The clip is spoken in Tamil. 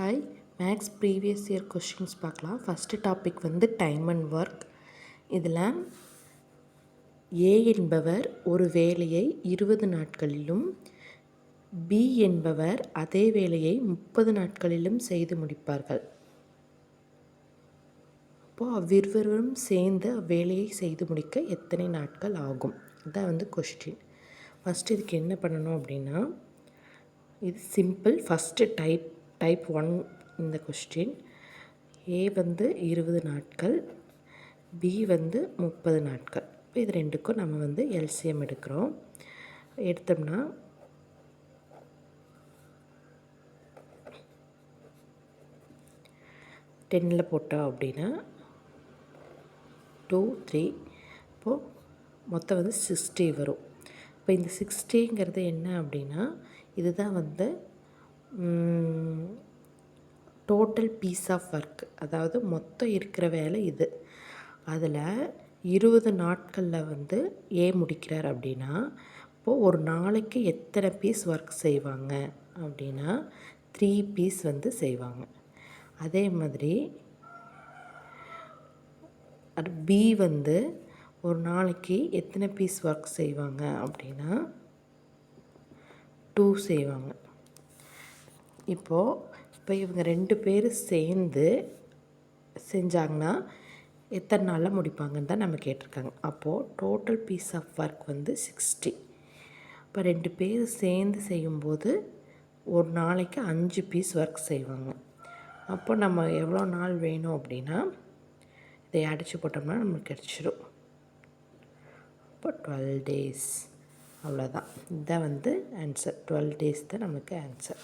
Hi, maths previous year questions பார்க்கலாம். ஃபஸ்ட்டு டாபிக் வந்து டைம் அண்ட் ஒர்க். இதில் ஏ என்பவர் ஒரு வேலையை 20 நாட்களிலும், பி என்பவர் அதே வேலையை 30 நாட்களிலும் செய்து முடிப்பார்கள். அப்போது அவ்விருவரும் சேர்ந்து அவ்வேலையை செய்து முடிக்க எத்தனை நாட்கள் ஆகும்? இதான் வந்து கொஸ்டின். ஃபஸ்ட்டு இதுக்கு என்ன பண்ணணும் அப்படின்னா, இது சிம்பிள். ஃபஸ்ட்டு டைப் 1 இந்த கொஸ்டின். ஏ வந்து 20 நாட்கள், பி வந்து 30 நாட்கள். இப்போ இது ரெண்டுக்கும் நம்ம வந்து எல்சிஎம் எடுக்கிறோம். எடுத்தோம்னா 10 போட்டோம் அப்படின்னா 2, 3, இப்போது மொத்தம் வந்து 60 வரும். இப்போ இந்த 60ங்கிறது என்ன அப்படின்னா, இதுதான் வந்து டோட்டல் பீஸ் ஆஃப் ஒர்க். அதாவது மொத்தம் இருக்கிற வேலை இது. அதில் 20 நாட்களில் வந்து ஏ முடிக்கிறார் அப்படின்னா, இப்போது ஒரு நாளைக்கு எத்தனை பீஸ் ஒர்க் செய்வாங்க அப்படின்னா 3 பீஸ் வந்து செய்வாங்க. அதே மாதிரி பி வந்து ஒரு நாளைக்கு எத்தனை பீஸ் ஒர்க் செய்வாங்க அப்படின்னா 2 செய்வாங்க. இப்போ இவங்க 2 பேர் சேர்ந்து செஞ்சாங்கன்னா எத்தனை நாளில் முடிப்பாங்கன்னு தான் நம்ம கேட்டிருக்காங்க. அப்போது டோட்டல் பீஸ் ஆஃப் ஒர்க் வந்து 60. இப்போ 2 பேர் சேர்ந்து செய்யும்போது ஒரு நாளைக்கு 5 பீஸ் ஒர்க் செய்வாங்க. அப்போ நம்ம எவ்வளோ நாள் வேணும் அப்படின்னா இதை அடித்து போட்டோம்னா நமக்கு கிடச்சிடும். இப்போ 12 டேஸ். அவ்வளோதான். இதுதான் வந்து ஆன்சர். 12 டேஸ் தான் நமக்கு ஆன்சர்.